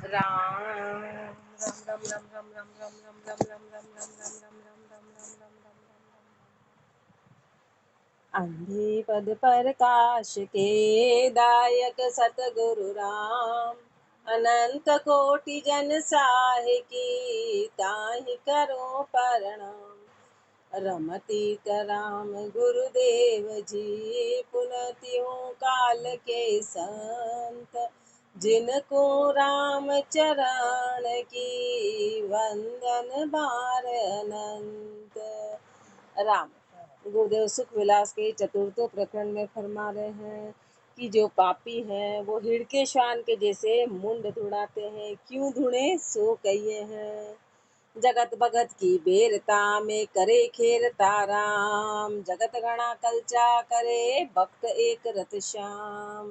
राम राम राम राम राम राम राम राम राम राम राम राम राम राम राम राम राम राम राम। अंधे पद प्रकाश के दायक सतगुरु राम, अनंत कोटि जन साहि की ताहि करो प्रणाम। रमती कराम गुरुदेव जी, पुनतियों काल के संत, जिनको राम चरण की वंदन बार अनंत। राम गुरुदेव सुख विलास के चतुर्थो प्रकरण में फरमा रहे हैं कि जो पापी हैं वो हिड़के श्वान के जैसे मुंड धुड़ाते हैं। क्यों धुणे सो कहिए हैं। जगत भगत की बेरता में करे खेरता राम, जगत गणा कलचा करे भक्त एक रत श्याम।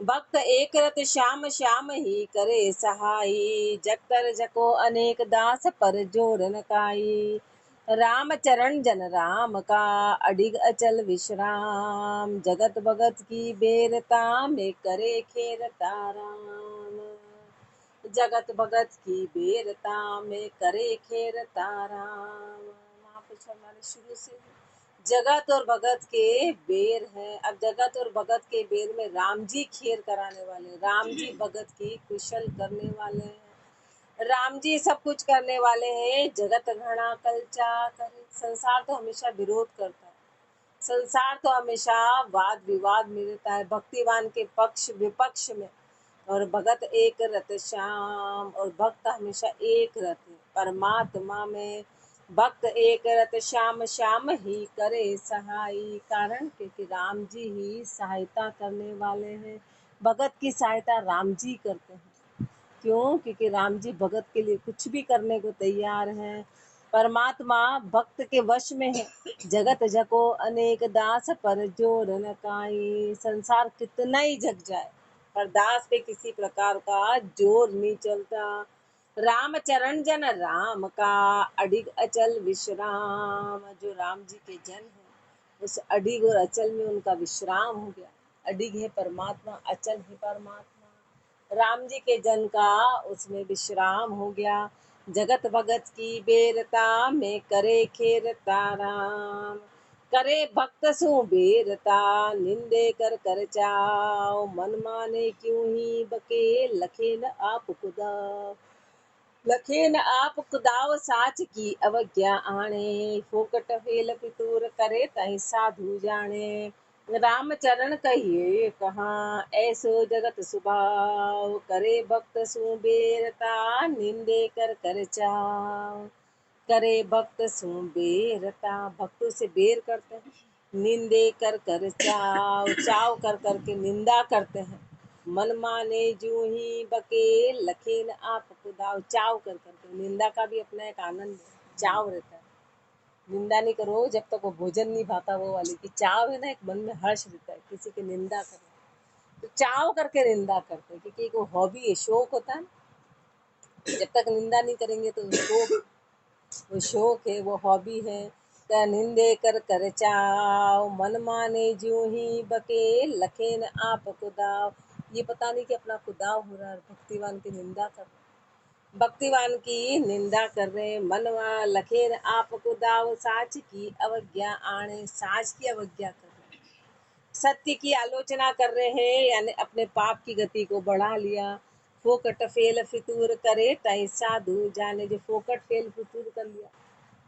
भक्त एक रत श्याम श्याम ही करे सहाई, जगतर जको अनेक दास पर जोर न काई। राम चरण जन राम का अडिग अचल विश्राम, जगत भगत की बेरता में करे खेरता राम। जगत भगत की बेरता में करे खेरता राम। महापुरुष हमारे शुरू से जगत और भगत के बेर हैं। अब जगत और भगत के बेर में राम जी खेर कराने वाले, राम जी भगत की कुशल करने वाले हैं। राम जी सब कुछ करने वाले हैं। जगत घना कलचा करे। संसार तो हमेशा विरोध करता है, संसार तो हमेशा वाद विवाद में रहता है, भक्तिवान के पक्ष विपक्ष में। और भगत एक रत श्याम, और भक्त हमेशा एक रत है परमात्मा में। भक्त एक रत श्याम श्याम ही करे सहाई, कारण क्योंकि राम जी ही सहायता करने वाले हैं। भगत की सहायता राम जी करते हैं। क्यों? क्योंकि राम जी भगत के लिए कुछ भी करने को तैयार हैं। परमात्मा भक्त के वश में है। जगत जको अनेक दास पर जोर न काई। संसार कितना ही जग जाए पर दास पे किसी प्रकार का जोर नहीं चलता। राम चरण जन राम का अडिग अचल विश्राम, जो राम जी के जन है उस अडिग और अचल में उनका विश्राम हो गया। अडिग है परमात्मा, अचल है परमात्मा। राम जी के जन का उसमें विश्राम हो गया। जगत भगत की बेरता में करे खेरता राम, करे भक्त सु बेरता निंदे कर कर चाओ। मन माने क्यों ही बके लखे न आप खुदाओ। लखे न आप खुदाओ साच की अवज्ञा आणे, फोकट फेल फितूर करे तहि साधु जाने। राम चरण कहिए कहाँ ऐसो जगत सुभाव, करे भक्त सु बेरता निंदे कर कर चाओ। करे भक्त सु बेरता, भक्तों से बेर करते हैं। निंदे कर कर चाव, चाव कर कर के निंदा करते हैं। मन माने जू ही बके लखीन आप खुदाव, चाव कर कर के। निंदा का भी अपना एक आनंद है, चाव रहता है। निंदा नहीं करो जब तक वो भोजन नहीं भाता, वो वाली की चाव है ना, एक मन में हर्ष रहता है किसी की निंदा करना। तो चाव करके निंदा करते हैं क्योंकि एक वो हॉबी है, शौक होता है। जब तक निंदा नहीं करेंगे तो वो शौक है, वो हॉबी है। त निंदे कर कर चाव, मन माने ज्यों ही बके लखेन आप खुदाव। ये पता नहीं कि अपना खुदाव हो रहा है, भक्तिवान की निंदा कर रहे, भक्तिवान की निंदा कर रहे। मनवा लखेन आप खुदाव, साच की अवज्ञा आणे, साच की अवज्ञा कर रहे, सत्य की आलोचना कर रहे हैं, यानी अपने पाप की गति को बढ़ा लिया। फोकट फेल फितूर करे तय साधु जाने, जो फोकट फेल फितूर कर लिया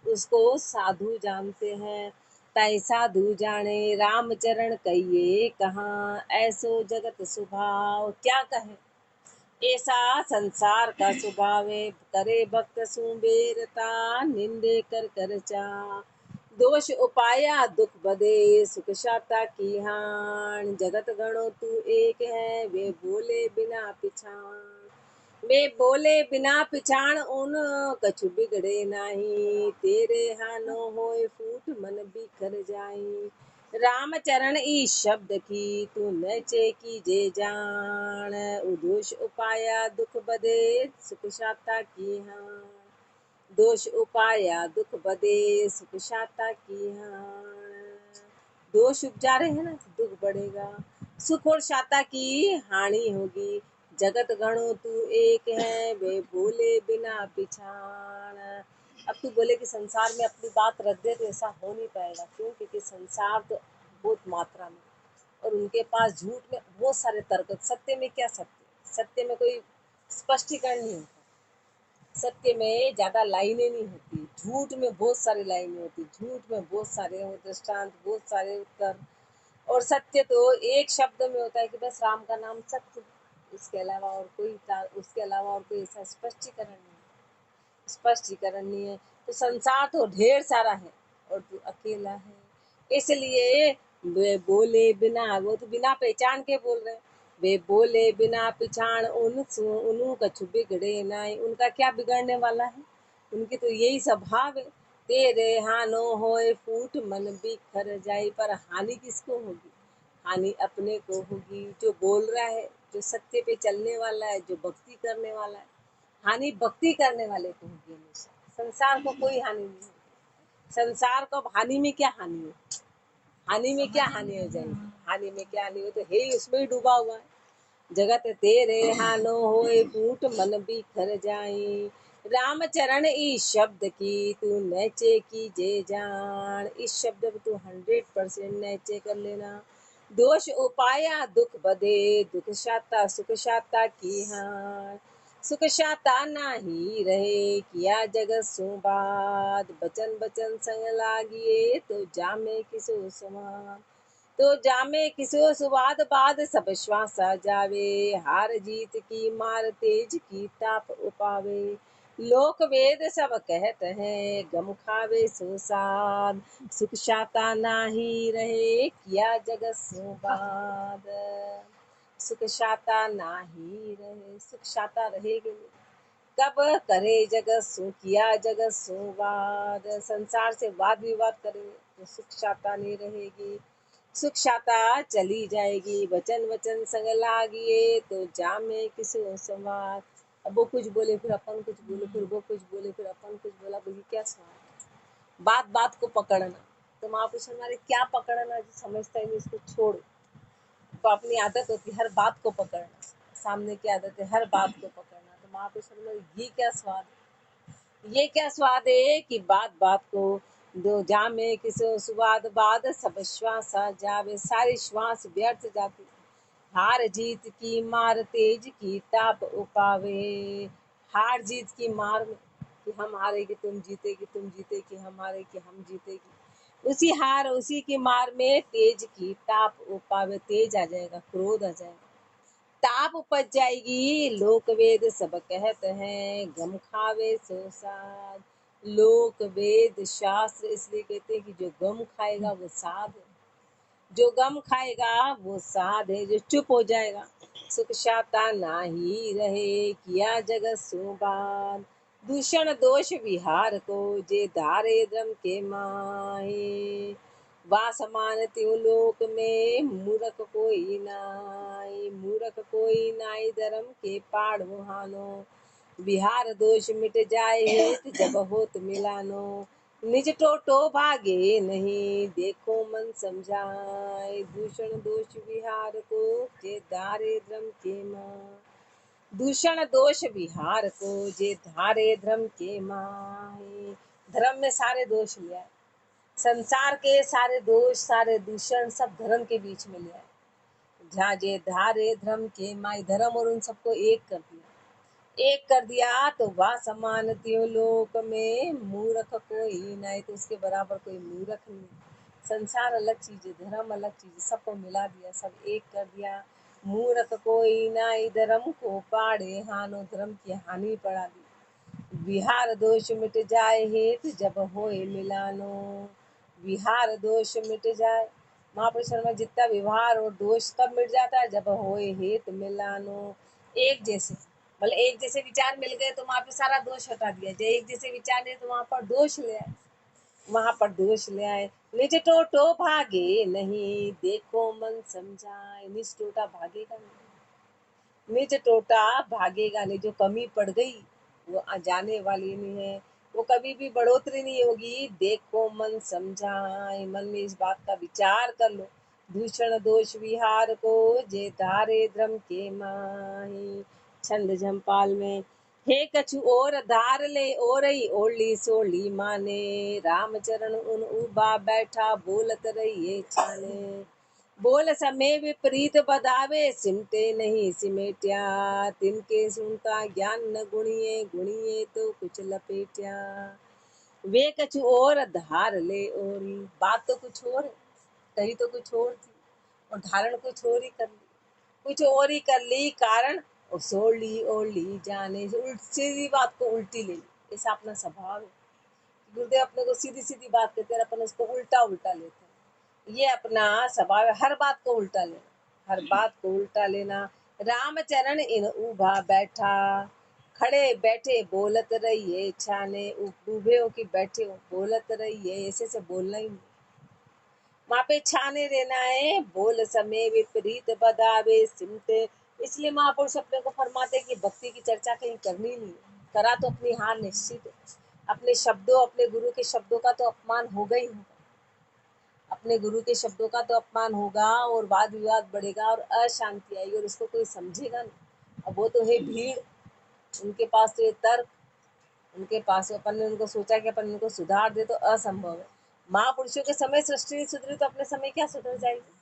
उसको साधु जानते हैं। तय साधु जाने राम चरण कहिए कहाँ, ऐसो जगत स्वभाव। क्या कहें, ऐसा संसार का स्वभाव है। करे भक्त सुबेरता निंदे कर कर चा, दोष उपाया दुख बदे सुख शाता की हान। जगत गणो तू एक है वे बोले बिना पिछाण, वे बोले बिना पिछाण उन कछु बिगड़े नाही। तेरे हानो होए फूट मन बिखर जाई, राम चरण ई शब्द की तू नचे की जे जान। उदोष उपाया दुख बदे सुख शाता की हान, दोष उपाया दुख बदे सुख शाता की हान। दोष उपजा रहे हैं ना तो दुख बढ़ेगा, सुख और शाता की हानि होगी। जगत गणो तू एक है, वे बोले बिना पिछाण। अब तू बोले कि संसार में अपनी बात रख दे, तो ऐसा हो नहीं पाएगा। क्यों? क्योंकि संसार तो बहुत मात्रा में, और उनके पास झूठ में बहुत सारे तर्क। सत्य में क्या सत्य? सत्य में कोई स्पष्टीकरण नहीं होता। सत्य में ज्यादा लाइनें नहीं होती, झूठ में बहुत सारी लाइनें होती, झूठ में बहुत सारे दृष्टांत, बहुत सारे उत्तर। और सत्य तो एक शब्द में होता है कि बस राम का नाम सत्य। इसके अलावा और कोई उसके अलावा और कोई ऐसा स्पष्टीकरण नहीं है। तो संसार तो ढेर सारा है और तू अकेला है। इसलिए वे बोले बिना, वो तो बिना पहचान के बोल रहे हैं। वे बोले बिना पिछाण उनु कछु बिगड़े नाई। उनका क्या बिगड़ने वाला है? उनकी तो यही स्वभाव है। तेरे हानो होए फूट मन बिखर जाई। पर हानि किसको होगी? हानि अपने को होगी। जो बोल रहा है, जो सत्य पे चलने वाला है, जो भक्ति करने वाला है, हानि भक्ति करने वाले को होगी हमेशा। संसार को कोई हानि नहीं होगी। संसार को हानि में क्या हानि है? हानि में क्या हानि हो जाएगी? हानि में क्या हानि हो, तो हे उसमें ही डूबा हुआ है। जगत तेरे हानो होए फूट मन बिखर जाई। राम चरण इस शब्द की तू नैचे की जे जान। इस शब्द को तू 100% नैचे कर लेना। दोष उपाया दुख बदे, दुख शाता सुख शाता की हार। सुख शाता नाही रहे, किया जगत सुबाद। बचन बचन संग लागिए, तो जामे किसो समान। तो जामे किसो सुवाद बाद, सब श्वासा जावे। हार जीत की मार तेज की ताप उपावे। लोक वेद सब कहत हैं, गम खावे सो साध। सुख शाता नाही रहे, किया जगत सुबाद। सुख शाता नाही रहे, सुख शाता रहेगी नहीं। कब करे जगत सु, किया जगत सुवाद। संसार से वाद विवाद करेंगे तो सुख शाता नहीं रहेगी, सुख शाता चली जाएगी। वचन वचन संग लागिए, तो जामे किसो संवाद। अब वो कुछ बोले फिर अपन कुछ बोले, फिर वो कुछ बोले फिर अपन कुछ बोला, बोली क्या स्वाद। बात बात को पकड़ना। तो महापुरुष हमारे क्या पकड़ना, जो समझता ही नहीं उसको छोड़। तो अपनी आदत होती है हर बात को पकड़ना, सामने की आदत है हर बात को पकड़ना। तो महापुरुष हमारे ये क्या स्वाद है? ये क्या स्वाद है कि बात बात को दो जामे किसो सुवाद बाद, सब श्वास जावे। सारी श्वास व्यर्थ जाती। हार जीत की मार तेज की ताप उपावे। हार जीत की मार में कि हम हारेगी तुम जीतेगी, तुम जीतेगी हम हारेगी हम जीतेगी, उसी हार उसी की मार में तेज की ताप उपावे। तेज आ जाएगा, क्रोध आ जाएगा, ताप उपज जाएगी। लोक वेद सब कहत हैं, गम खावे सो साध। लोक वेद शास्त्र इसलिए कहते हैं कि जो गम खाएगा वो साध है। जो गम खाएगा वो साध है। जो चुप हो जाएगा, सुख शाता नाही रहे, किया जगत सुबाद। दूषण दोष विहार को, जे धारे धर्म के माहे। वासमान त्यों लोक में, मूरख कोई नाई। मूरख कोई नाई, धर्म के पाड़ मुहानो। विहार दोष मिट जाए हेत, जब होत मिलानो। निज टोटो भागे नहीं, देखो मन समझाए। दूषण दोष विहार को, जे धारे धर्म के माँ। दूषण दोष विहार को, जे धारे धर्म के माहे। धर्म में सारे दोष लिया है। संसार के सारे दोष, सारे दूषण सब धर्म के बीच में लिया है। जहाँ जे धारे धर्म के माई, धर्म और उन सबको एक कर दिया। एक कर दिया तो वह समान त्यों लोक में, मूर्ख कोई नहीं। तो उसके बराबर कोई मूर्ख नहीं। संसार अलग चीज है, धर्म अलग चीज है, सबको मिला दिया, सब एक कर दिया। मूर्ख कोई नहीं, धर्म को पाड़े हानो। धर्म की हानि पड़ा दी। विहार दोष मिट जाए हेत, जब होए मिलानो। विहार दोष मिट जाए, महापुरुष में जितना व्यवहार और दोष कब मिट जाता है? जब होए हेत मिलानो। एक जैसे, मतलब एक जैसे विचार मिल गए तो वहां पे सारा दोष हटा दिया जाए। एक जैसे विचार नहीं तो वहां पर दोष ले आए, वहां पर दोष ले आए। निज टोटो भागे नहीं, देखो मन समझाए। निज टोटा भागेगा नहीं, निज टोटा भागेगा नहीं। जो कमी पड़ गई वो जाने वाली नहीं है, वो कभी भी बढ़ोतरी नहीं होगी। देखो मन समझाए, मन में इस बात का विचार कर लो दूषण दोष विहार को जे धारे धर्म के माही। छंद झंपाल में हे कछु और धार ले ओरई ओली सोली माने। रामचरण उन उबा बैठा बोलत रहिए छाने। बोल समय विपरीत बदावे सिमटे नहीं सिमेट्या। तिनके सुनता ज्ञान न गुणिए गुणिए तो कुछ लपेट्या। वे कछु और धार ले ओरी। बात तो कुछ और है, कही तो कुछ और थी और धारण कुछ और ही कर ली। कुछ और ही कर ली कारण और सोड़ ली ओढ़ ली जाने। सीधी बात को उल्टी ले ली, ऐसा अपना स्वभाव है। गुरुदेव अपने को सीधी सीधी बात कहते हैं, अपन उसको उल्टा उल्टा लेते हैं। ये अपना स्वभाव है, हर बात को उल्टा लेना, हर बात को उल्टा लेना। रामचरण इन उभा बैठा, खड़े बैठे बोलत रहिए छाने। उभे हो कि बैठे हो बोलत रहिए, ऐसे से बोलना ही नहीं। वहाँ पे छाने रहना है। बोल समय विपरीत बदावे सिमटे। इसलिए महापुरुष अपने को फरमाते कि भक्ति की चर्चा कहीं करनी नहीं है, करा तो अपनी हार निश्चित है। अपने शब्दों, अपने गुरु के शब्दों का तो अपमान होगा ही होगा, अपने गुरु के शब्दों का तो अपमान होगा और वाद विवाद बढ़ेगा और अशांति आएगी और उसको कोई समझेगा नहीं। अब वो तो है भीड़, उनके पास तो ये तर्क, उनके पास अपन ने उनको सोचा कि अपन उनको सुधार दे तो असंभव है। महापुरुषों के समय सृष्टि नहीं सुधरी तो अपने समय क्या सुधर जाएगी।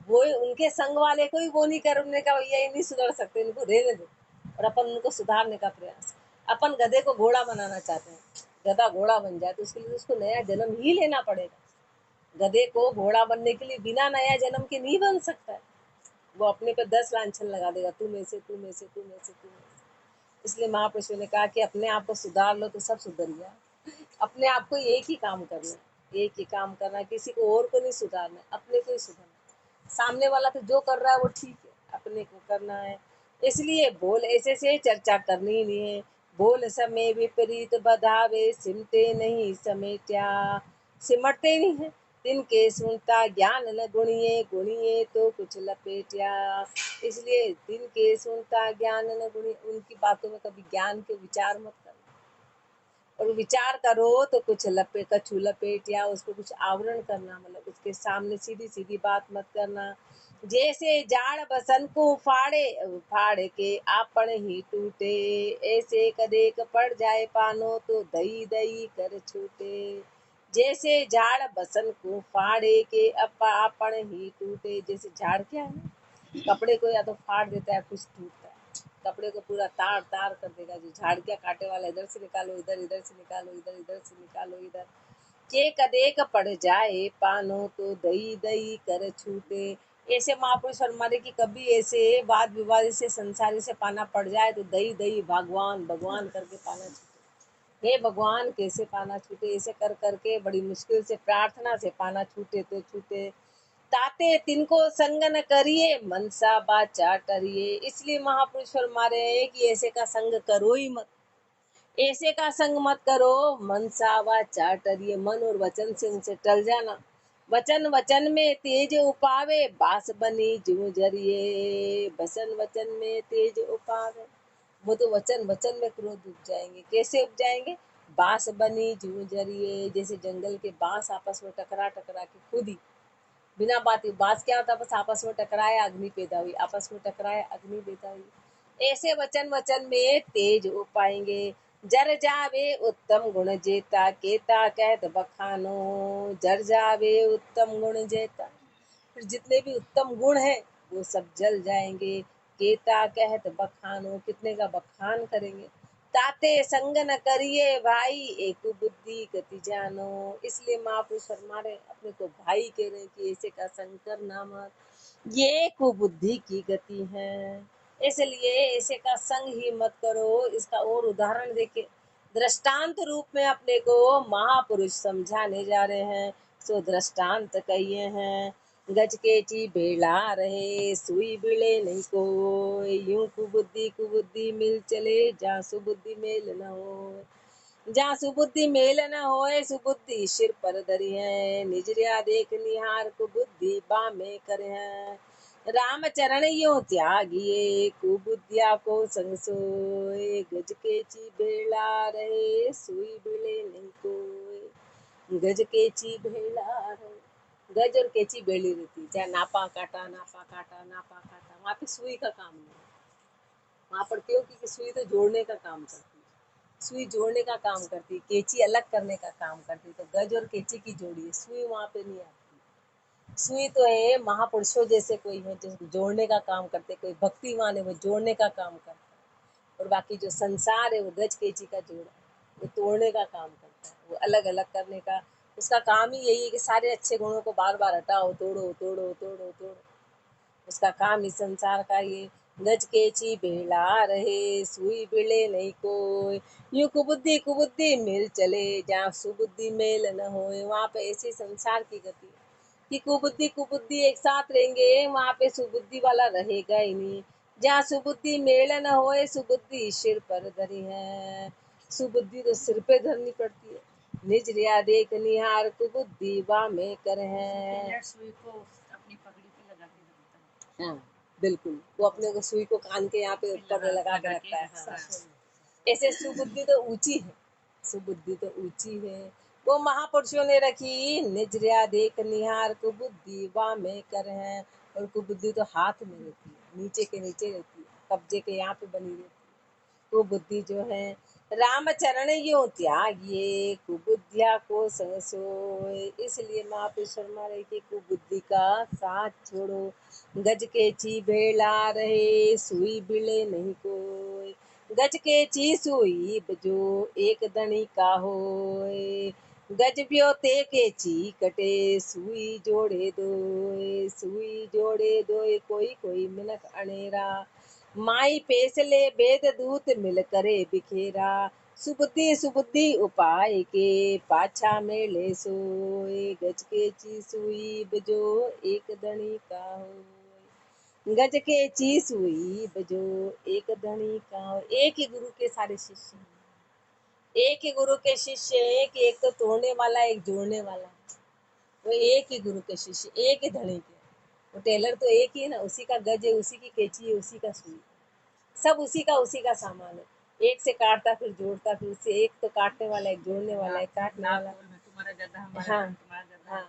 वो उनके संग वाले को ही वो नहीं कर, उन्होंने कहा भैया ये नहीं सुधर सकते, इनको रहने दो, और अपन उनको सुधारने का प्रयास। अपन गधे को घोड़ा बनाना चाहते हैं, गधा घोड़ा बन जाए तो उसके लिए उसको नया जन्म ही लेना पड़ेगा। गधे को घोड़ा बनने के लिए बिना नया जन्म के नहीं बन सकता है। वो अपने पे 10 लांछन लगा देगा, तू में से, तू में से, तू में से, तू में से। इसलिए महापुरुषों ने कहा कि अपने आप को सुधार लो तो सब सुधर गया। अपने आप को एक ही काम करना, एक ही काम करना, किसी को और को नहीं सुधारना, अपने को ही सुधारना। सामने वाला तो जो कर रहा है वो ठीक है, अपने को करना है। इसलिए बोल ऐसे से चर्चा करनी नहीं है। बोल समय विपरीत बधावे सिमटे नहीं समेट्या। सिमटते नहीं है तिनके सुनता ज्ञान न गुणिए गुणिए तो कुछ लपेट्या। इसलिए तिनके सुनता ज्ञान न गुणिए, उनकी बातों में कभी ज्ञान के विचार मत करना, और विचार करो तो कुछ कछु लपेट या उसको कुछ आवरण करना, मतलब उसके सामने सीधी सीधी बात मत करना। जैसे जाड़ बसन को फाड़े फाड़ के आपन ही टूटे। ऐसे कदेक पड़ जाए पानो तो दई दई कर छूटे। जैसे झाड़ बसन को फाड़े के आपन ही टूटे। जैसे झाड़ क्या है, कपड़े को या तो फाड़ देता है कुछ टूटता है, कपड़े को पूरा तार तार कर देगा। जो झाड़ियाँ काटे वाला, इधर से निकालो इधर, इधर से निकालो इधर, इधर से निकालो इधर। के कदेक पड़ जाए पानो तो दई दई कर छूटे। ऐसे महापुरुष फरमाते कि कभी ऐसे वाद विवाद से संसारी से पाना पड़ जाए तो दई दई भगवान भगवान करके पाना छूटे। हे भगवान कैसे पाना छूटे, ऐसे कर करके बड़ी मुश्किल से प्रार्थना से पाना छूटे तो छूटे। ताते तिनको संग न करिए मनसा बाचा टरिए। इसलिए महापुरुष फरमा रहे हैं कि ऐसे का संग करो ही मत, ऐसे का संग मत करो। मनसा वाचा टरिए, मन और वचन से उनसे टल जाना। वचन वचन में तेज उपावे बास बनी जू जरिए। वचन वचन में तेज उपावे, वो तो वचन वचन में क्रोध उग जाएंगे। कैसे उग जाएंगे, बास बनी जू जरिए। जैसे जंगल के बांस आपस में टकरा टकरा के खुद ही बिना बात क्या होता, बस आपस में टकराए अग्नि पैदा हुई, आपस में टकराए अग्नि पैदा हुई। ऐसे वचन वचन में तेज हो पाएंगे। जर जावे उत्तम गुण जेता केता कहत बखानो। जर जावे उत्तम गुण जेता, फिर जितने भी उत्तम गुण है वो सब जल जाएंगे। केता कहत बखानो, कितने का बखान करेंगे। ताते संग न करिए भाई एक बुद्धि गति जानो। इसलिए महापुरुष फरमा रहे अपने को भाई कह रहे कि ऐसे का संग करना मत, ये कुबुद्धि की गति है। इसलिए ऐसे का संग ही मत करो। इसका और उदाहरण देखे, दृष्टांत रूप में अपने को महापुरुष समझाने जा रहे हैं। सो दृष्टांत कहिए हैं, गज के ची बेला रहे सुई बिले नहीं को। यूं कुबुद्धि कुबुद्धि मिल चले जा सुबुद्धि मेल न हो। जहाँ सुबुद्धि मेल न होए सुबुद्धि सिर पर धरी है। निजरिया देख निहार कुबुद्धि बामे करे हैं। रामचरण यो त्यागिए कुबुद्धिया को संग सोए। गज के ची बेला रहे सुई बिले नहीं कोय। गज के ची बेला रहे, गज और कैंची बेली रहती है, चाहे नापा काटा नापा काटा नापा काटा, वहाँ पे सुई का काम नहीं है। वहाँ पर क्यों, क्योंकि सुई तो जोड़ने का काम करती है, सुई जोड़ने का काम करती है, कैंची अलग करने का काम करती है। तो गज और कैंची की जोड़ी है, सुई वहाँ पे नहीं आती। सुई तो है महापुरुषों जैसे कोई है जो जोड़ने का काम करते, कोई भक्तिमान है वो जोड़ने का काम करता है, और बाकी जो संसार है वो गज कैंची का जोड़ है, वो तोड़ने का काम करता है, वो अलग अलग करने का। उसका काम ही यही है कि सारे अच्छे गुणों को बार बार हटाओ, तोड़ो तोड़ो तोड़ो तोड़ो। उसका काम इस संसार का ये। गज केची बेला रहे, सुई बिले नहीं कोई, यूं कुबुद्धि कुबुद्धि मिल चले, जहाँ सुबुद्धि मेल न होए। वहाँ पे ऐसे संसार की गति है कि कुबुद्धि कुबुद्धि एक साथ रहेंगे, वहाँ पे सुबुद्धि वाला रहेगा ही नहीं। जहाँ सुबुद्धि मेल न होए, सुबुद्धि सिर पर धरी है। सुबुद्धि तो सिर पे धरनी पड़ती है। निज रिया देख निहार, कुबुद्धि बा में कर है। सुई को अपनी पगड़ी पे लगा के रखता है। हाँ बिल्कुल, वो अपने को सुई को कान के यहाँ पे ऊपर लगा के रखता है। हाँ, ऐसे सुबुद्धि तो ऊंची है, सुबुद्धि तो ऊंची है, वो महापुरुषों ने रखी। निजरिया देख निहार, कुबुद्धि वा में कर है। और कुबुद्धि तो हाथ में रहती है, नीचे के नीचे रहती है, कब्जे के यहाँ पे बनी रहती है। तो बुद्धि जो है, राम चरण यो त्यागिए, कुबुद्धिया को संग सोए। इसलिए महापुरुष रहे कि कुबुद्धि का साथ छोड़ो। गज के ची भेला रहे, सुई बिले नहीं कोई। गज के ची सुई बजो, एक दणी का होए। गज ब्यो ते के ची कटे, सुई जोड़े दोए। सुई जोड़े दोए, कोई कोई मिनक अनेरा। माई पेसले वेद दूत मिल करे बिखेरा। सुबुद्धि सुबुद्धि उपाय के, पाछा में ले सोए। गज के ची सुई बजो, एक दणी का हो। गज के ची सुई बजो, एक दणी का हो। एक ही गुरु के सारे शिष्य हैं, एक ही गुरु के शिष्य हैं कि एक तो तोड़ने वाला, एक जोड़ने वाला। वो एक ही गुरु के शिष्य, एक ही धनी के। वो टेलर तो एक ही है ना, उसी का गज है, उसी की कैंची है, उसी का सुई, सब उसी का सामान है। एक से काटता फिर जोड़ता, फिर उससे एक तो काटने वाला, एक जोड़ने वाला, एक काटने वाला। तुम्हारा गधा हमारा हाँ तुम्हारा गधा हाँ,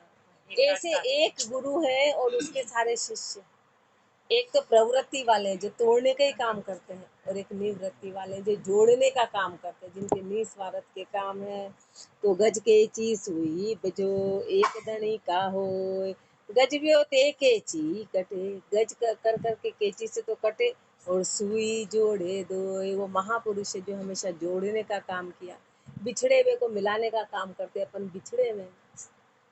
ऐसे एक गुरु है और उसके सारे शिष्य। एक तो प्रवृत्ति वाले जो तोड़ने का ही काम करते हैं, और एक निवृत्ति वाले जो जोड़ने का काम करते हैं, जिनके निस्वार्थ के काम है। तो गज के ची सुई बजो, एक दणी का हो। गज ब्यो ते केची कटे, गज कर के केची से तो कटे, और सुई जोड़े दो। वो महापुरुष है जो हमेशा जोड़ने का काम किया, बिछड़े हुए को मिलाने का काम करते। अपन बिछड़े में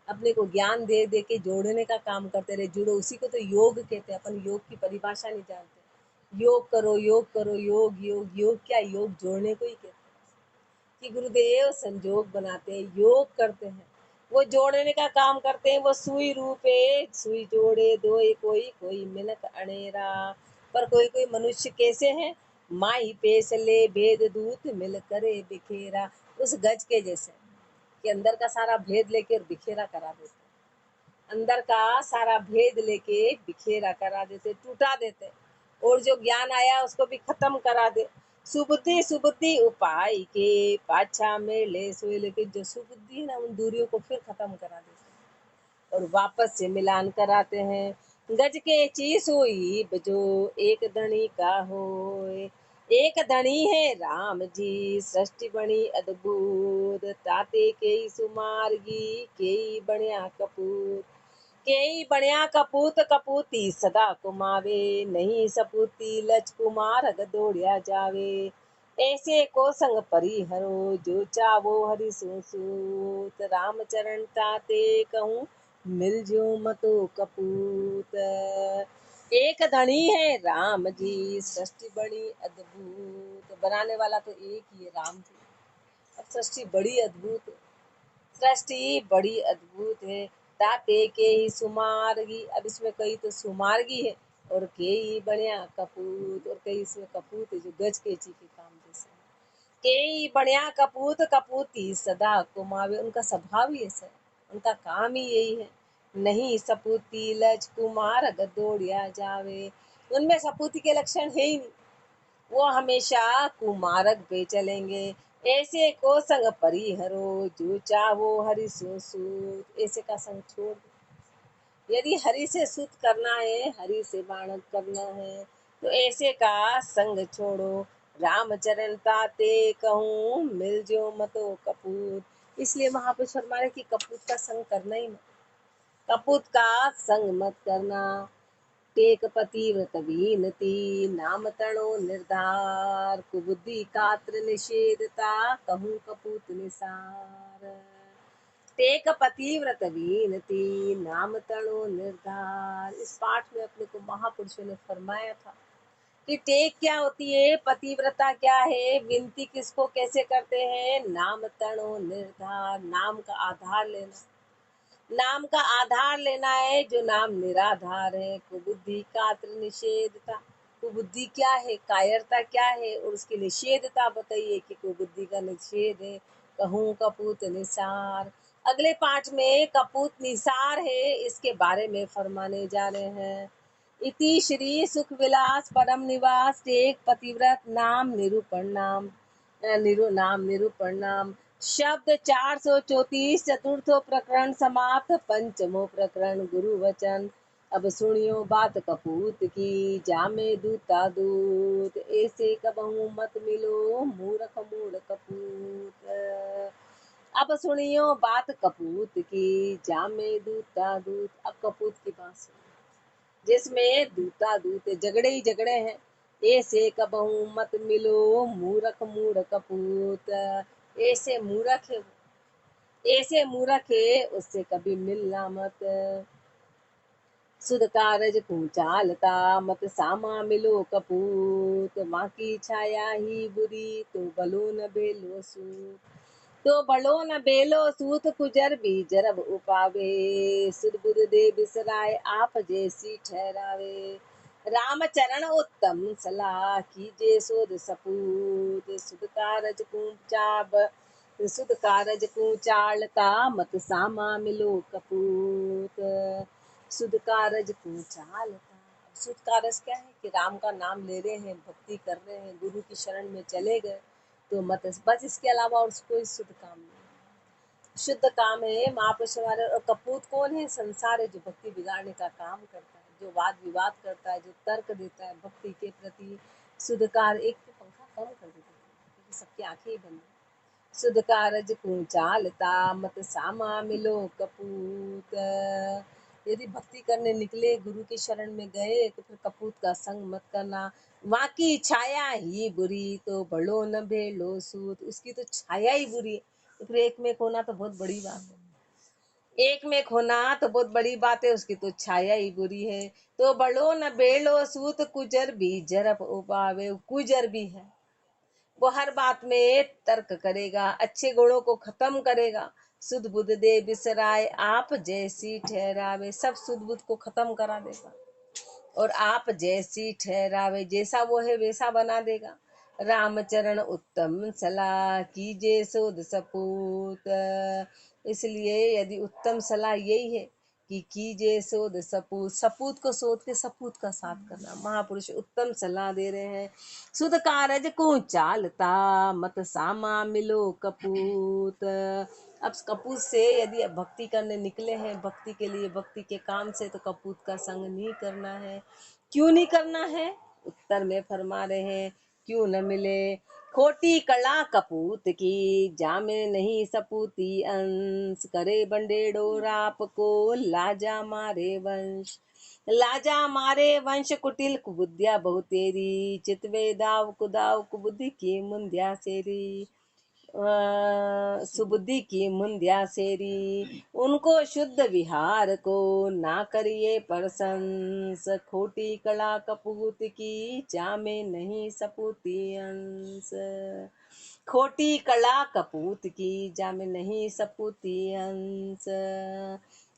अपने को ज्ञान दे दे के जोड़ने का काम करते रहे, जुड़ो। उसी को तो योग कहते हैं। अपन योग की परिभाषा नहीं जानते। योग करो योग करो, योग योग योग, क्या योग जोड़ने को ही कहते हैं कि गुरुदेव संजोग बनाते हैं, योग करते हैं, वो जोड़ने का काम करते हैं। वो सुई रूपे, सुई जोड़े दो, कोई कोई मिनक अनेरा। पर कोई कोई मनुष्य कैसे हैं, माही पेसले भेद दूत मिल करे बिखेरा। उस गज के जैसे कि अंदर का सारा भेद लेके बिखेरा करा देते, अंदर का सारा भेद लेके बिखेरा करा देते, टूटा देते, और जो ज्ञान आया उसको भी खत्म करा दे। सुबुद्धि सुबुद्धि उपाय के, पाछा में ले सोए। लेकिन जो सुबुद्धि है ना, उन दूरियों को फिर खत्म करा देते और वापस से मिलान कराते हैं। गज के ची सोई बजो, एक धनी का होए। एक धनी है राम जी, सृष्टि बनी अद्भुत। ताते केई सुमार्गी, केई बण्या कपूत। केई बण्या कपूत, कपूती सदा कुमावे। नहीं सपूती लच कुमार, दौड़िया जावे। ऐसे को संग परिहरो, जो चावो हरि सूत। रामचरण ताते कहूँ, मिल जो मतो कपूत। एक धनी है राम जी, सृष्टि बड़ी अद्भुत। बनाने वाला तो एक ही है, राम जी। अब सृष्टि बड़ी अद्भुत है, सृष्टि बड़ी अद्भुत है। ताते के ही सुमार्गी, अब इसमें कई तो सुमार्गी है, और कई बढ़िया कपूत, और कई इसमें कपूत है जो गज केची के काम जैसे। कई बढ़िया कपूत, कपूती सदा कुमावे। उनका स्वभाव ही ऐसा है, उनका काम ही यही है। नहीं सपूती लज कुमार, गदोड़िया जावे। उनमें सपूती के लक्षण है ही नहीं, वो हमेशा कुमारक पे चलेंगे। ऐसे को संग परिहरो, जो चाहो हरि सूत। ऐसे का संग छोड़ दो, यदि हरि से सुत करना है, हरि से बाणक करना है, तो ऐसे का संग छोड़ो, रामचरण ताते कहूँ मिल जो मतो कपूत। इसलिए महापुरुष फरमा रहे कि कपूत का संग करना ही मत, कपूत का संग मत करना। टेक पतिव्रत विनती नाम तणो निर्धार, कुबुद्धि कात्र निषेधता कहूँ कपूत निसार। टेक पतिव्रत विनती नाम तणो निर्धार। इस पाठ में अपने को महापुरुषों ने फरमाया था कि टेक क्या होती है, पतिव्रता क्या है, विनती किसको कैसे करते हैं, नाम तणो निर्धार, नाम का आधार लेना, नाम का आधार लेना है जो नाम निराधार है। कुबुद्धि कात्र निषेधता, कुबुद्धि क्या है, कायरता क्या है, और उसकी निषेधता बताइए कि कुबुद्धि का निषेध है। कहूँ कपूत निसार, अगले पाठ में कपूत निसार है इसके बारे में फरमाने जा रहे हैं। इति श्री सुख विलास परम निवास टेक पतिव्रत नाम निरूपण नाम नाम निरूपण नाम। शब्द 434, चतुर्थो प्रकरण समाप्त, पंचमो प्रकरण गुरु वचन। अब सुनियो बात कपूत की, जामे दूता दूत, ऐसे कबहू मत मिलो मूर्ख मूढ़ कपूत। अब सुनियो बात कपूत की, जामे दूता दूत। अब कपूत की बात सुनियो जिसमें दूता दूत झगड़े ही झगड़े हैं। ऐसे कबहू मत मिलो मूर्ख मूढ़ कपूत, ऐसे मूर्ख है, ऐसे मूर्ख है उससे कभी मिलना मत। सुध कारज चालता मत सामा मिलो कपूत, माँ की छाया ही बुरी तो भलो न बेलो सूत, तो भलो न बेलो सूत कुजर भी जरब उपावे, सुध बुध दे बिसराए आप जैसी ठहरावे। रामचरण उत्तम सलाह कीजे सोध सपूत, सुध कारज सुध कारज चालता मत सामा मिलो कपूत। सुध कारज चालता, सुध कारज क्या है कि राम का नाम ले रहे हैं, भक्ति कर रहे हैं, गुरु की शरण में चले गए तो मत, बस इसके अलावा और कोई शुद्ध काम नहीं। शुद्ध काम है महापुरुष हमारे। और कपूत कौन है, संसार है जो भक्ति बिगाड़ने का काम करता है, जो वाद विवाद करता है, जो तर्क देता है भक्ति के प्रति। शुद्ध कार एक तो पंखा कम कर देता है क्योंकि सबकी आंखें ही बंद है। सुध कारज चालता मत सामा मिलो कपूत, यदि भक्ति करने निकले, गुरु की शरण में गए तो फिर कपूत का संग मत करना। वहाँ की छाया ही बुरी तो बड़ो न भेलो सूत, उसकी तो छाया ही बुरी है, तो फिर एक में होना तो बहुत बड़ी बात है, एक में होना तो बहुत बड़ी बात है, उसकी तो छाया ही बुरी है। तो बड़ो न बेलो सूत कुजर भी जरब उपावे, कुजर भी है, वो हर बात में तर्क करेगा, अच्छे गुणों को खत्म करेगा। सुध बुध दे बिसराए आप जैसी ठहरावे, सब सुध बुध को खत्म करा देगा और आप जैसी ठहरावे, जैसा वो है वैसा बना देगा। रामचरण उत्तम सलाह कीजे सोध सपूत, इसलिए यदि उत्तम सलाह यही है कि कीजे सोध सपूत, सपूत को सोध के सपूत का साथ करना। महापुरुष उत्तम सलाह दे रहे हैं। सुध कारज को चालता मत सामा मिलो कपूत, अब कपूत से यदि भक्ति करने निकले हैं, भक्ति के लिए, भक्ति के काम से, तो कपूत का संग नहीं करना है। क्यों नहीं करना है, उत्तर में फरमा रहे हैं, क्यों न मिले खोटी कला कपूत की, जामे नहीं सपूती अंश, करे बंडेड़ो राप को लाजा मारे वंश, लाजा मारे वंश कुटिल कुबुद्धिया बहुतेरी, चितवे दाव कुदाव कुबुद्धि की मुंद्या सेरी, सुबुद्धि की मुंद्या सेरी, उनको शुद्ध विहार को ना करिए प्रशंस, खोटी कला कपूत की जामे नहीं सपूती अंश, खोटी कला कपूत की जामे नहीं सपूती अंश।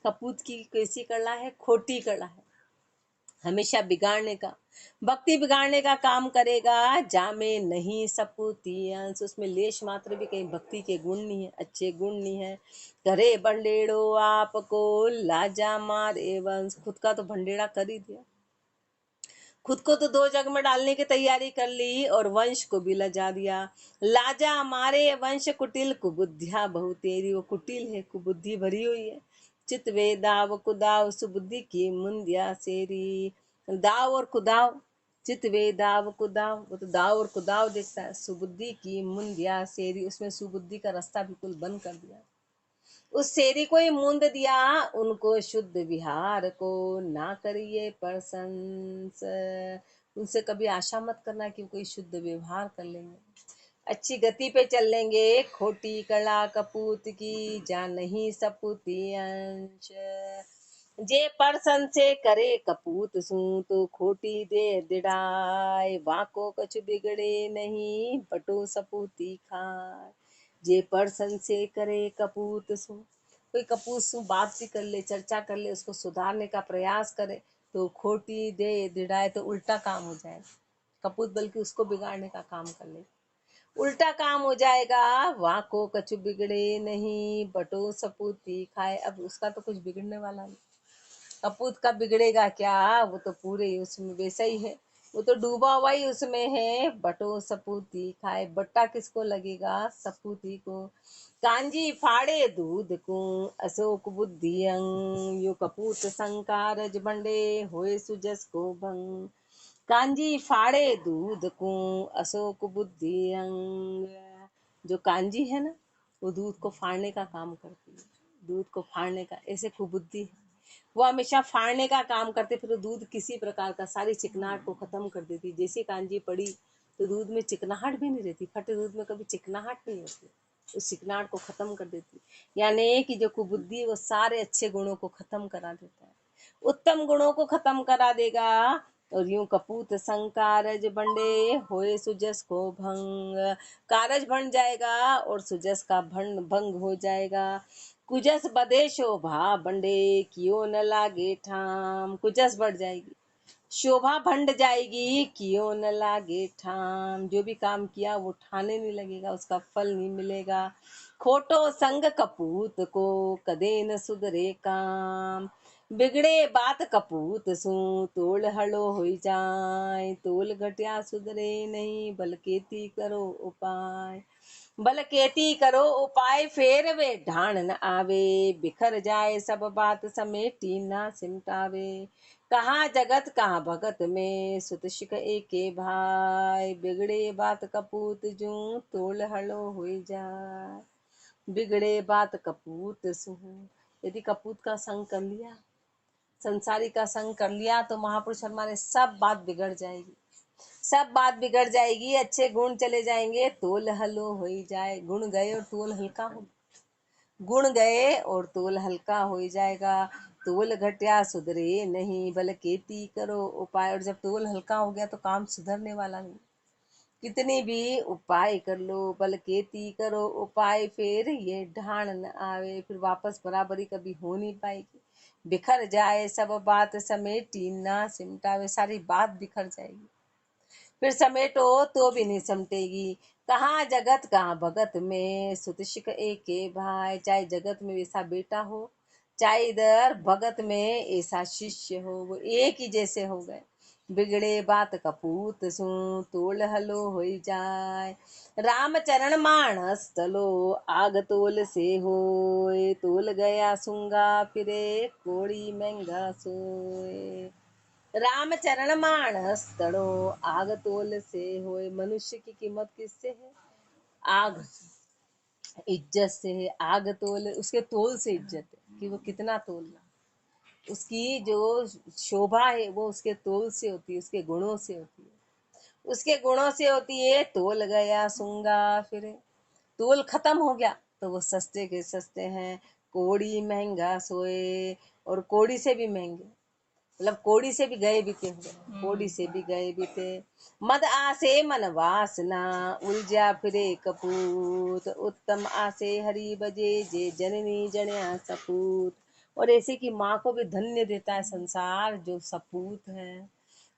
कपूत की कैसी कला है, खोटी कला है, हमेशा बिगाड़ने का, भक्ति बिगाड़ने का काम करेगा। जामे नहीं सपूती अंश, उसमें लेश मात्र भी कहीं भक्ति के गुण नहीं है, अच्छे गुण नहीं है। करे बंडेड़ो आपको लाजा मारे वंश, खुद का तो भंडेड़ा कर ही दिया, खुद को तो दो जग में डालने की तैयारी कर ली और वंश को भी लजा दिया। लाजा मारे वंश कुटिल कुबुद्धिया बहुतेरी, वो कुटिल है, कुबुद्धि भरी हुई है, चित वे दाव कुदाव सुबुद्धि की मुंदिया सेरी। दाव और कुदाव, चित वे दाव कुदाव, वो तो दाव और कुदाव देखता है। सुबुद्धि की मुंदिया सेरी, उसमें सुबुद्धि का रास्ता बिल्कुल बंद कर दिया। उस सेरी को ही मूंद दिया, उनको शुद्ध विहार को ना करिए प्रशंस। उनसे कभी आशा मत करना कि कोई शुद्ध व्यवहार कर लेंगे, अच्छी गति पे चल लेंगे। खोटी कला कपूत की जा नहीं सपूती अंश। जे परसन से करे कपूत सू तो खोटी दे दिड़ाए। वाको कछ बिगड़े नहीं बटो सपूती खाए। जे परसन से करे कपूत सू, कोई कपूत सू बात भी कर ले, चर्चा कर ले, उसको सुधारने का प्रयास करे तो खोटी दे दिड़ाए, तो उल्टा काम हो जाए। कपूत बल्कि उसको बिगाड़ने का काम कर ले, उल्टा काम हो जाएगा। वाको कछु बिगड़े नहीं बटो सपूती खाए। अब उसका तो कुछ बिगड़ने वाला नहीं, कपूत का बिगड़ेगा क्या, वो तो पूरे उसमें वैसा ही है, वो तो डूबा हुआ ही उसमें है। बटो सपूती खाए, बट्टा किसको लगेगा, सपूती को। कांजी फाड़े दूध को अशोक बुद्धि अंग। यो कपूत संकारज बंडे होए सुजस को भंग। कांजी फाड़े दूध को अशोक बुद्धि अंग। जो कांजी है ना, वो दूध को फाड़ने का काम करती है, दूध को फाड़ने का, ऐसे कुबुद्धि है, वो हमेशा फाड़ने का काम करते। फिर वो दूध किसी प्रकार का सारी चिकनाहट को खत्म कर देती। जैसी कांजी पड़ी तो दूध में चिकनाहट भी नहीं रहती, फटे दूध में कभी चिकनाहट नहीं होती, उस चिकनाहट को खत्म कर देती। यानी कि जो कुबुद्धि है वो सारे अच्छे गुणों को खत्म करा देता है, उत्तम गुणों को खत्म करा देगा। और यूं कपूत संकारज बंडे होए सुजस को भंग। कारज बन जाएगा और सुजस का भंग हो जाएगा। कुजस बदे शोभा बंडे कियो न लागे ठाम। कुजस बढ़ जाएगी, शोभा भंड जाएगी, कियो न लागे ठाम। जो भी काम किया वो ठाने नहीं लगेगा, उसका फल नहीं मिलेगा। खोटो संग कपूत को कदे न सुधरे काम। बिगड़े बात कपूत सू तोल हलो हो जाए। तोल घटिया सुधरे नहीं बलकेती करो उपाय। बलकेती करो उपाय फेर वे ढाण न आवे। बिखर जाए सब बात समेटी ना सिमटावे। कहाँ जगत कहाँ भगत में सुत शिक एके भाई। बिगड़े बात कपूत जू तोल हलो हो जाए। बिगड़े बात कपूत सू, यदि कपूत का संग कर लिया, संसारी का संग कर लिया, तो महापुरुष हमारे सब बात बिगड़ जाएगी, सब बात बिगड़ जाएगी। अच्छे गुण चले जाएंगे, तोल हलो हो जाए। गुण गए और तोल हल्का हो, गुण गए और तोल हल्का हो जाएगा। तोल घटिया सुधरे नहीं बलकेती करो उपाय। और जब तोल हल्का हो गया तो काम सुधरने वाला नहीं, कितनी भी उपाय कर लो, बलकेती करो उपाय, फिर ये ढाण न आवे, फिर वापस बराबरी कभी हो नहीं पाएगी। बिखर जाए सब बात समेटी ना सिमटावे, सारी बात बिखर जाएगी, फिर समेटो तो भी नहीं समटेगी। कहाँ जगत कहाँ भगत में सुत शिक एके भाई। चाहे जगत में वैसा बेटा हो, चाहे इधर भगत में ऐसा शिष्य हो, वो एक ही जैसे हो गए। बिगड़े बात कपूत सू तोल हलो हो जाए। राम चरण मानस तलो आग तोल से होए। तोल गया सुंगा फिरे कोड़ी महंगा सोए। राम चरण मानस तड़ो आग तोल से होए। मनुष्य की कीमत किससे है, आग, इज्जत से है। आग तोल, उसके तोल से इज्जत है कि वो कितना तोल रहा, उसकी जो शोभा है वो उसके तोल से होती है, उसके गुणों से होती है, उसके गुणों से होती है। तोल गया सूंगा फिरे, तोल खत्म हो गया तो वो सस्ते के सस्ते हैं। कोड़ी महंगा सोए, और कोड़ी से भी महंगे, मतलब कोड़ी से भी गए बीते हुए, कोड़ी से भी गए बीते। मद आसे मन वासना उलझा फिरे कपूत। उत्तम आसे हरि बजे जे जननी जण्या सपूत। और ऐसे की माँ को भी धन्य देता है संसार, जो सपूत है।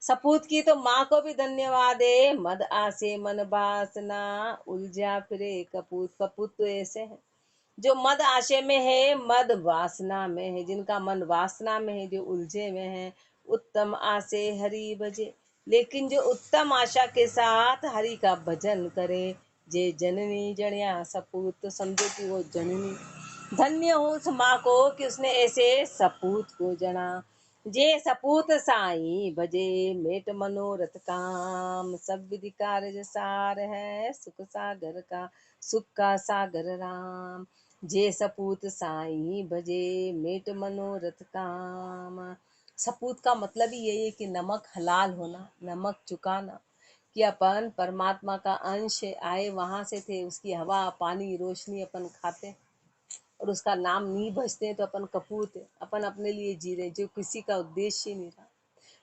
सपूत की तो माँ को भी धन्यवाद है। मद आसे मन वासना उलझा फिरे कपूत। कपूत तो ऐसे है जो मद आशय में है, मद वासना में है, जिनका मन वासना में है, जो उलझे में है। उत्तम आसे हरि भजे, लेकिन जो उत्तम आशा के साथ हरि का भजन करे, जे जननी जणिया सपूत, तो समझो कि वो जननी, धन्य हो उस माँ को कि उसने ऐसे सपूत को जना। जे सपूत साई भजे मेट मनोरथ काम, सब विधि कार्य सार है सुख सागर का, सुख का सागर राम। जे सपूत साई भजे मेट मनोरथ काम। सपूत का मतलब ही यही है कि नमक हलाल होना, नमक चुकाना, कि अपन परमात्मा का अंश आए वहां से थे, उसकी हवा पानी रोशनी अपन खाते और उसका नाम नहीं भजते हैं तो अपन कपूत है, अपन अपने लिए जी रहे जो किसी का उद्देश्य ही नहीं रहा।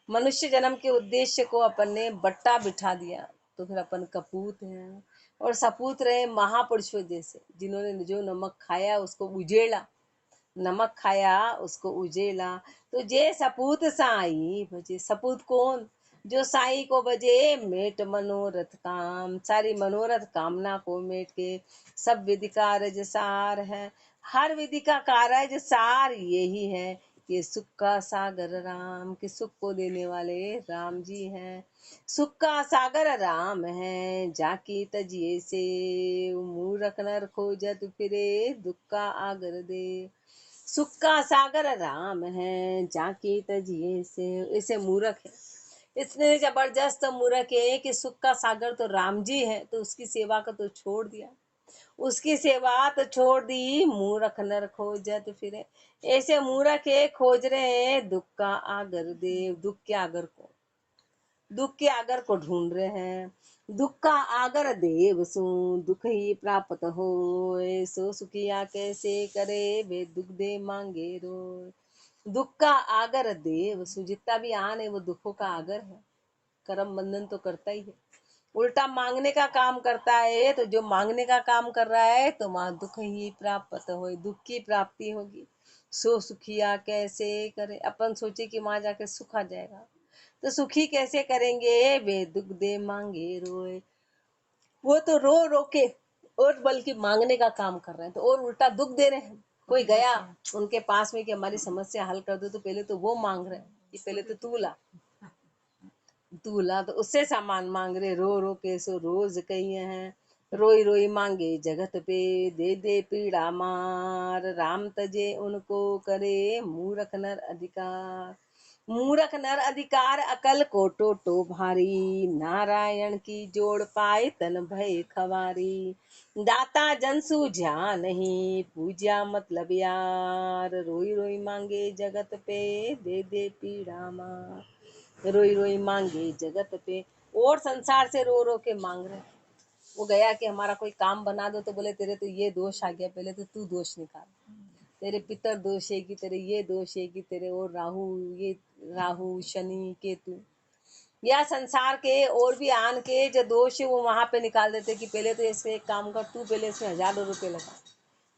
मनुष्य जन्म के उद्देश्य को अपन ने बट्टा बिठा दिया तो फिर अपन कपूत हैं। और सपूत रहे महापुरुषों जैसे, जिन्होंने जो नमक खाया उसको उजेड़ा, नमक खाया उसको उजेला। तो जे सपूत साई भजे, सपूत कौन? जो साई को भजे मेट मनोरथ काम, सारी मनोरथ कामना को मेट के, सब विधि कार्य सार है। हर विधि का कार्य सार यही है कि सुख का सागर राम, कि सुख को देने वाले राम जी हैं। सुख का सागर राम है, जाकी तजिए से मूरख नर खोजत फिरे, दुख का आगर दे। सुख का सागर राम है, जाके तजिए से, इसे मूर्ख है, इतने जबरदस्त मूर्ख है कि सुख का सागर तो राम जी है तो उसकी सेवा का तो छोड़ दिया, उसकी सेवा तो छोड़ दी, मूर्ख नर खोजत फिरे। ऐसे मूर्ख है खोज रहे हैं दुख का आगर देव, दुख के आगर को, दुख के आगर को ढूंढ रहे हैं। दुख का आगर देव सु, दुख ही प्राप्त हो, सो सुखिया कैसे करे, वे दुख दे मांगे रोय। दुख का आगर देव सु, जितना भी आन है वो दुखों का आगर है, कर्म बंधन तो करता ही है, उल्टा मांगने का काम करता है। तो जो मांगने का काम कर रहा है तो वहां दुख ही प्राप्त हो, दुख की प्राप्ति होगी। सो सुखिया कैसे करे, अपन सोचे कि वहां जाके सुख आ जाएगा, तो सुखी कैसे करेंगे, वे दुख दे मांगे रोए। वो तो रो रो के और बल्कि मांगने का काम कर रहे हैं तो और उल्टा दुख दे रहे हैं। कोई गया उनके पास में कि हमारी समस्या हल कर दो, तो पहले तो वो मांग रहे हैं कि पहले तो तू ला, तो उससे सामान मांग रहे, रो रो के सो रोज कही हैं। रोई रोई मांगे जगत पे, दे दे पीड़ा मार, राम तजे उनको करे, मूरख नर अधिकार। मूरख नर अधिकार अकल को टोटो भारी, नारायण की जोड़ पाए तन भय खवारी। दाता जन सूझा नहीं, पूजा मतलब यार, रोई रोई मांगे जगत पे, दे दे पीड़ा मार। रोई रोई मांगे जगत पे, और संसार से रो रो के मांग रहे। वो गया कि हमारा कोई काम बना दो तो बोले तेरे तो ये दोष आ गया, पहले तो तू दोष निकाल, तेरे पितर दोष है कि तेरे ये दोष है कि तेरे और राहु, ये राहु शनि केतु या संसार के और भी आन के जो दोष है वो वहां पे निकाल देते कि पहले तो ऐसे एक काम कर, तू पहले इसमें हजारों रुपए लगा,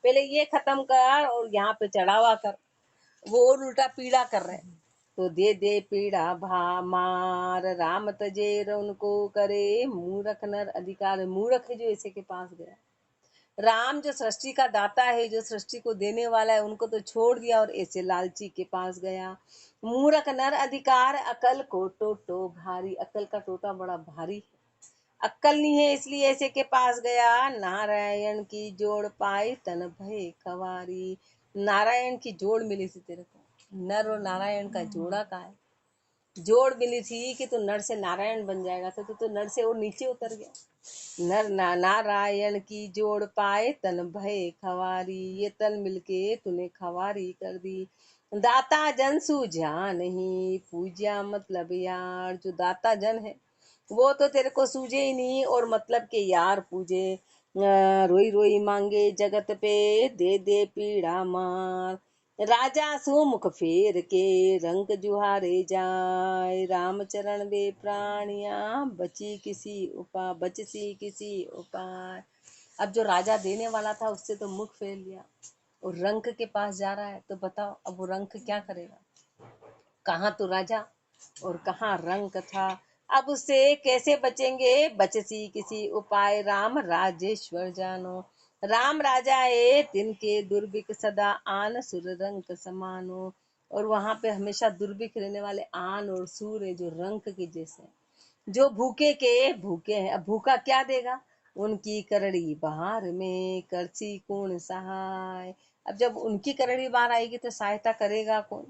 पहले ये खत्म कर और यहाँ पे चढ़ावा कर। वो और उल्टा पीड़ा कर रहे हैं। तो दे दे पीड़ा भा मार, राम तजे उनको करे, मूरख नर अधिकार। मूरख है जो ऐसे के पास गया, राम जो सृष्टि का दाता है, जो सृष्टि को देने वाला है, उनको तो छोड़ दिया और ऐसे लालची के पास गया। मूरख नर अधिकार अकल को टोटो भारी, अकल का टोटा बड़ा भारी है, अक्कल नहीं है इसलिए ऐसे के पास गया। नारायण की जोड़ पाई तन भय खवारी, नारायण की जोड़ मिली थी तेरे को, नर और नारायण का जोड़ा का है, जोड़ मिली थी कि तू नर से नारायण बन जाएगा, तो नर से और नीचे उतर गया। नर नारायण की जोड़ पाए तन भय खवारी, ये तन मिलके तूने खवारी कर दी। दाता जन सूझा नहीं, पूजा मतलब यार, जो दाता जन है वो तो तेरे को सूझे ही नहीं और मतलब के यार पूजे। रोई रोई मांगे जगत पे, दे दे पीड़ा मार, राजा सुमुख फेर के रंग जुहारे जाए, रामचरण वे प्राणिया बचसी किसी उपाय। अब जो राजा देने वाला था उससे तो मुख फेर लिया और रंक के पास जा रहा है, तो बताओ अब वो रंक क्या करेगा, कहाँ तो राजा और कहाँ रंक था। अब उससे कैसे बचेंगे, बचसी किसी उपाय, राम राजेश्वर जानो। राम राजा है तिनके दुर्भिक सदा आन, सुर रंक समानो। और वहां पे हमेशा दुर्भिक रहने वाले आन और सूर है जो रंक के जैसे, जो भूखे के भूखे हैं। अब भूखा क्या देगा, उनकी करड़ी बहार में करसी कौन सहाय। अब जब उनकी करनी बार आएगी तो सहायता करेगा कौन?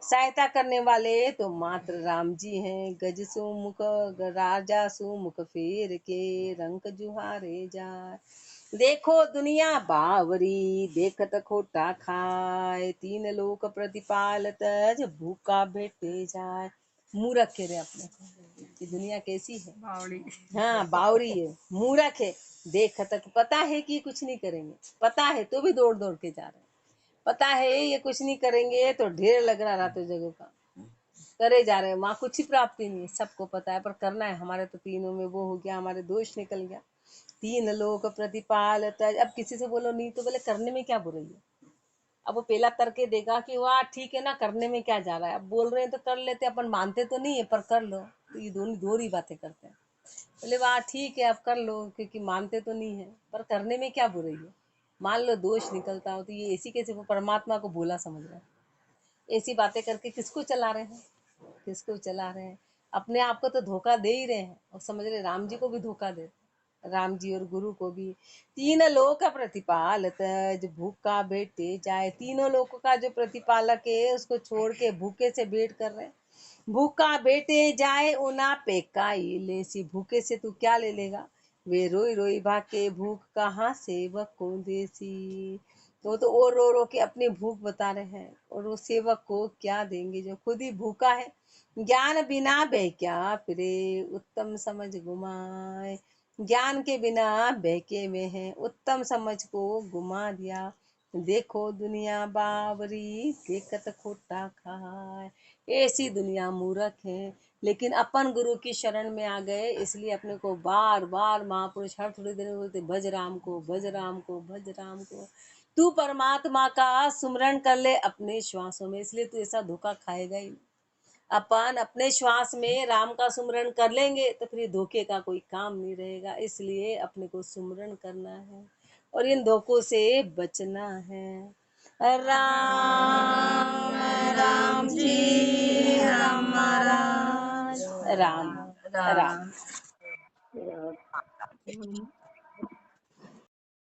सहायता करने वाले तो मात्र राम जी हैं। गज सुमुख राजा सुमुख फेर के रंग जुहारे जाए। देखो दुनिया बावरी देखत खोटा खाए, तीन लोक प्रतिपालत जब भूखा भेटे जाए। मूरख कह रहे अपने को कि दुनिया कैसी है, बावड़ी। हाँ बावरी है, मूरख है। देखत पता है कि कुछ नहीं करेंगे, पता है तो भी दौड़ दौड़ के जा रहे हैं। पता है ये कुछ नहीं करेंगे तो ढेर लग रहा रातों जगह का, करे जा रहे हैं। वहां कुछ ही प्राप्ति नहीं है, सबको पता है, पर करना है। हमारे तो तीनों में वो हो गया, हमारे दोष निकल गया। तीन लोक प्रतिपालत, अब किसी से बोलो नहीं तो बोले करने में क्या बुराई है। अब वो पहला करके देगा कि वाह ठीक है ना, करने में क्या जा रहा है। अब बोल रहे हैं तो कर लेते, अपन मानते तो नहीं है पर कर लो, तो ये दोनों दोहरी बातें करते हैं। बोले वाह ठीक है अब कर लो, क्योंकि मानते तो नहीं है पर करने में क्या बुराई है। मान लो दोष निकलता हो तो ये ऐसी कैसे वो परमात्मा को भूला समझ रहे हैं। ऐसी बातें करके किसको चला रहे हैं, किसको चला रहे हैं? अपने आप को तो धोखा दे ही रहे हैं और समझ रहे राम जी को भी धोखा दे, राम जी और गुरु को भी। तीन लोक प्रतिपालत जो भूखा बैठे जाए, तीनों लोगों का जो प्रतिपालक है उसको छोड़ के भूखे से भेंट कर रहे हैं। भूखा बेटे जाए उना पे काई लेसी, भूखे से तू क्या ले लेगा। वे रोई रोई भागे भूख कहाँ सेवक को देसी। तो वो रो रो के अपनी भूख बता रहे हैं, और वो सेवक को क्या देंगे जो खुद ही भूखा है। ज्ञान बिना बह क्या फिरे उत्तम समझ गुमाए, ज्ञान के बिना बहके में है, उत्तम समझ को गुमा दिया। देखो दुनिया बावरी देखत खोटा खाए, ऐसी दुनिया मूर्ख है। लेकिन अपन गुरु की शरण में आ गए, इसलिए अपने को बार बार महापुरुष हर थोड़ी देर में बोलते भज राम को, भज राम को, भज राम को। तू परमात्मा का सुमरण कर ले अपने श्वासों में, इसलिए तू ऐसा धोखा खाएगा ही। अपन अपने श्वास में राम का सुमरण कर लेंगे तो फिर धोखे का कोई काम नहीं रहेगा। इसलिए अपने को सुमरण करना है और इन धोखों से बचना है। राम राम जी राम महाराज राम राम। राम।